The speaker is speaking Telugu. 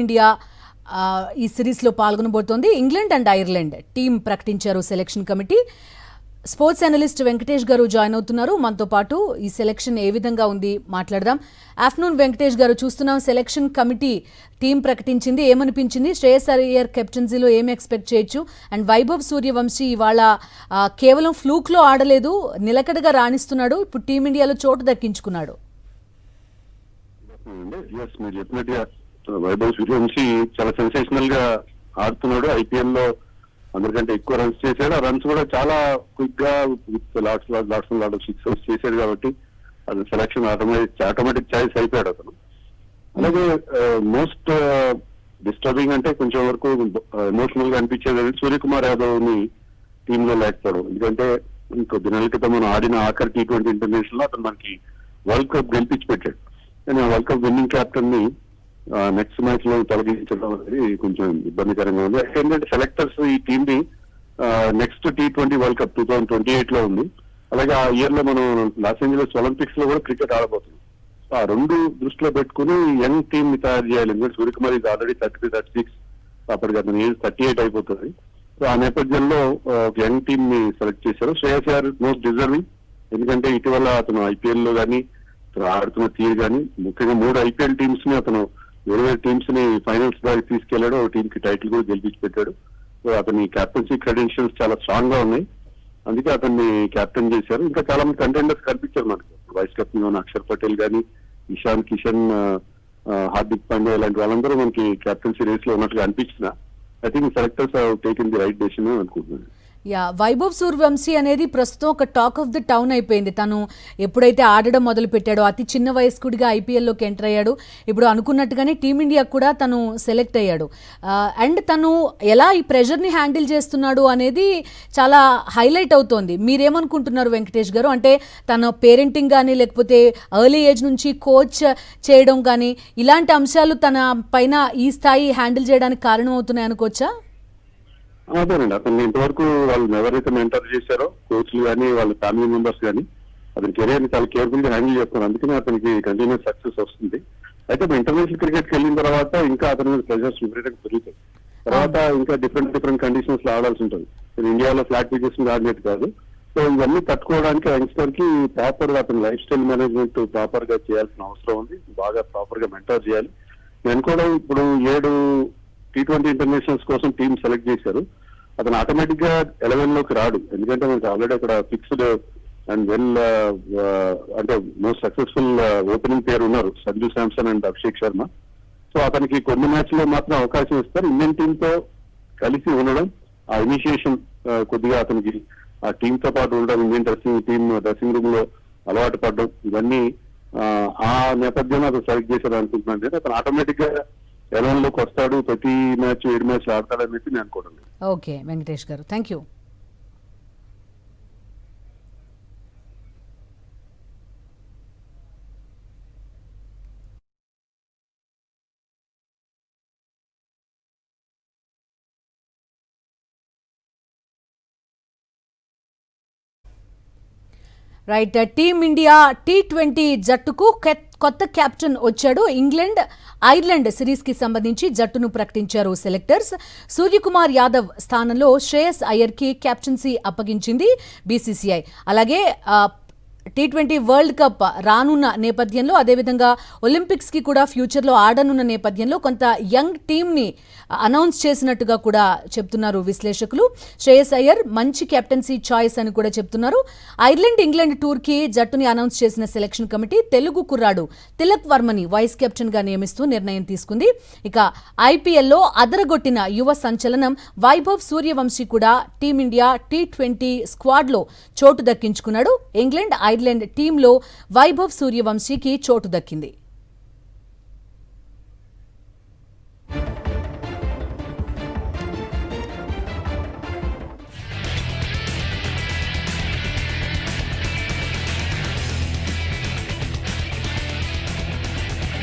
ఇండియా ఈ సిరీస్లో పాల్గొనబోతోంది. ఇంగ్లాండ్ అండ్ ఐర్లాండ్ టీం ప్రకటించారు selection committee. Sports analyst Venkatesh గారు జాయిన్ అవుతున్నారు మనతో పాటు. ఈ సెలక్షన్ ఏ విధంగా ఉంది మాట్లాడదాం. ఆఫ్టర్నూన్ వెంకటేష్ గారు, చూస్తున్నాం సెలక్షన్ కమిటీ టీం ప్రకటించింది, ఏమనిపించింది? శ్రేయస్ అయ్యర్ కెప్టెన్సీలో ఏం ఎక్స్పెక్ట్ చేయొచ్చు? అండ్ వైభవ్ సూర్యవంశీ ఇవాళ కేవలం ఫ్లూక్లో ఆడలేదు, నిలకడగా రాణిస్తున్నాడు, ఇప్పుడు టీమిండియాలో చోటు దక్కించుకున్నాడు. మీరు చెప్పినట్టుగా వైభవ్ సూర్యవంశీ చాలా సెన్సేషనల్ గా ఆడుతున్నాడు. ఐపీఎల్ లో అందరికంటే ఎక్కువ రన్స్ చేశాడు. ఆ రన్స్ కూడా చాలా క్విక్ గా విత్ లాట్స్ సిక్సర్స్ చేశాడు కాబట్టి అది సెలక్షన్ ఆటోమేటిక్ చాయిస్ అయిపోయాడు అతను. అలాగే మోస్ట్ డిస్టర్బింగ్ అంటే కొంచెం వరకు ఎమోషనల్ గా అనిపించేది సూర్యకుమార్ యాదవ్ ని టీమ్ లో లేకపోవడం. ఎందుకంటే ఇంకొద్ది నెలల క్రితం మనం ఆడిన ఆఖరి T20 ఇంటర్నేషనల్ లో అతను మనకి వరల్డ్ కప్ గెలిపించి పెట్టాడు. కానీ ఆ వరల్డ్ కప్ విన్నింగ్ క్యాప్టెన్ ని నెక్స్ట్ మ్యాచ్ లో తొలగించడం అనేది కొంచెం ఇబ్బందికరంగా ఉంది. ఏంటంటే సెలెక్టర్స్ ఈ టీమ్ ని నెక్స్ట్ T20 వరల్డ్ కప్ 2028 లో ఉంది. అలాగే ఆ ఇయర్ లో మనం లాస్ ఏంజలస్ ఒలింపిక్స్ లో కూడా క్రికెట్ ఆడబోతున్నాం. ఆ రెండు దృష్టిలో పెట్టుకుని యంగ్ టీమ్ ని తయారు చేయాలి. ఎందుకంటే సూర్యకుమార్ ఇది ఆల్రెడీ 33-36, అప్పటికి అతను ఏజ్ 38 అయిపోతుంది. సో ఆ నేపథ్యంలో ఒక యంగ్ టీమ్ ని సెలెక్ట్ చేశారు. Shreyas Iyer most deserving. ఎందుకంటే ఇటీవల అతను ఐపీఎల్ లో కానీ ఆడుతున్న తీరు కానీ, ముఖ్యంగా 3 ఐపీఎల్ టీమ్స్ ని అతను వేరే టీమ్స్ ని ఫైనల్స్ దాకా తీసుకెళ్లాడు. టీమ్ కి టైటిల్ కూడా గెలిపించి పెట్టాడు. సో అతని కెప్టెన్సీ క్రెడెన్షియల్స్ చాలా స్ట్రాంగ్ గా ఉన్నాయి. అందుకే అతన్ని కెప్టెన్ చేశారు. ఇంకా చాలా మంది కంటెండర్స్ కనిపించారు మనకు. వైస్ కెప్టెన్ గా అక్షర్ పటేల్ కానీ, ఇషాన్ కిషన్, హార్దిక్ పాండ్యా ఇలాంటి వాళ్ళందరూ మనకి కెప్టెన్సీ రేస్ లో ఉన్నట్టుగా అనిపించిన I think selectors have taken the right decision అనుకుంటున్నాను. వైభవ్ సూర్యవంశీ అనేది ప్రస్తుతం ఒక టాక్ ఆఫ్ ది టౌన్ అయిపోయింది. తను ఎప్పుడైతే ఆడడం మొదలు పెట్టాడో, అతి చిన్న వయస్కుడిగా ఐపీఎల్లోకి ఎంటర్ అయ్యాడు. ఇప్పుడు అనుకున్నట్టుగానే టీమిండియా కూడా తను సెలెక్ట్ అయ్యాడు. అండ్ తను ఎలా ఈ ప్రెషర్ని హ్యాండిల్ చేస్తున్నాడు అనేది చాలా హైలైట్ అవుతోంది. మీరేమనుకుంటున్నారు వెంకటేష్ గారు? అంటే తన పేరెంటింగ్ కానీ, లేకపోతే ఎర్లీ ఏజ్ నుంచి కోచ్ చేయడం కానీ, ఇలాంటి అంశాలు తన పైన ఈ స్థాయి హ్యాండిల్ చేయడానికి కారణం అవుతున్నాయి అనుకోవచ్చా? అదేనండి, అతను ఇంతవరకు వాళ్ళు ఎవరైతే మెంటర్ చేశారో కోచ్లు కానీ, వాళ్ళ ఫ్యామిలీ మెంబర్స్ కానీ, అతని కెరీర్ ని చాలా కేర్ఫుల్ గా హ్యాండిల్ చేస్తున్నారు. అందుకనే అతనికి కంటిన్యూస్ సక్సెస్ వస్తుంది. అయితే ఇంటర్నేషనల్ క్రికెట్ కి వెళ్ళిన తర్వాత ఇంకా అతని మీద ప్రెషర్స్ విపరీతంగా పెరుగుతాయి. తర్వాత ఇంకా డిఫరెంట్ కండిషన్స్ లో ఆడాల్సి ఉంటుంది. ఇండియాలో ఫ్లాట్ పిచెస్ మీద ఆడినట్టు కాదు. సో ఇవన్నీ తట్టుకోవడానికి యంగ్స్టర్ కి ప్రాపర్ గా అతని లైఫ్ స్టైల్ మేనేజ్మెంట్ ప్రాపర్ గా చేయాల్సిన అవసరం ఉంది. బాగా ప్రాపర్ గా మెంటర్ చేయాలి. నేను కూడా ఇప్పుడు 7 T20 ఇంటర్నేషనల్స్ కోసం టీమ్ సెలెక్ట్ చేశారు. అతను ఆటోమేటిక్ గా 11 లోకి రాడు. ఎందుకంటే మనకి ఆల్రెడీ అక్కడ ఫిక్స్డ్ అండ్ అంటే మోస్ట్ సక్సెస్ఫుల్ ఓపెనింగ్ పేరు ఉన్నారు, సంజు శాంసన్ అండ్ అభిషేక్ శర్మ. సో అతనికి కొన్ని మ్యాచ్ లో మాత్రం అవకాశం ఇస్తారు. ఇండియన్ టీమ్ తో కలిసి ఉండడం, ఆ ఇనిషియేషన్ కొద్దిగా అతనికి ఆ టీమ్ తో పాటు ఉండడం, ఇండియన్ డ్రెస్సింగ్ రూమ్ లో అలవాటు పడడం, ఇవన్నీ ఆ నేపథ్యంలో అతను సెలెక్ట్ చేశారు అనుకుంటున్నాను. అతను ఆటోమేటిక్ గా 11 లోకి వస్తాడు, ప్రతి మ్యాచ్ 7 మ్యాచ్లు ఆడతాడని చెప్పి నేను అనుకోవడం. ఓకే వెంకటేష్ గారు, thank you. Right, team India T20 జట్టుకు కొత్త కెప్టెన్ వచ్చాడు. ఇంగ్లాండ్ ఐర్లాండ్ సిరీస్ కి సంబంధించి జట్టును ప్రకటించారు సెలెక్టర్స్. సూర్యకుమార్ యాదవ్ స్థానంలో శ్రేయస్ అయ్యర్ కి కెప్టెన్సీ అప్పగించింది BCCI. అలాగే T20 వరల్డ్ కప్ రానున్న నేపథ్యంలో, అదేవిధంగా ఒలింపిక్స్ కి కూడా ఫ్యూచర్లో ఆడనున్న నేపథ్యంలో కొంత యంగ్ టీమ్ని అనౌన్స్ చేసినట్టుగా కూడా చెప్తున్నారు విశ్లేషకులు. శ్రేయస్ అయ్యర్ మంచి కెప్టెన్సీ చాయిస్ అని కూడా చెప్తున్నారు. ఐర్లాండ్ ఇంగ్లాండ్ టూర్కి జట్టుని అనౌన్స్ చేసిన సెలక్షన్ కమిటీ తెలుగు కుర్రాడు తిలక్ వర్మని వైస్ కెప్టెన్గా నియమిస్తూ నిర్ణయం తీసుకుంది. ఇక ఐపీఎల్లో అదరగొట్టిన యువ సంచలనం వైభవ్ సూర్యవంశీ కూడా టీమిండియా T20 స్క్వాడ్లో చోటు దక్కించుకున్నాడు. ఇంగ్లాండ్ ఐర్లాండ్ టీంలో వైభవ్ సూర్యవంశీకి చోటు దక్కింది.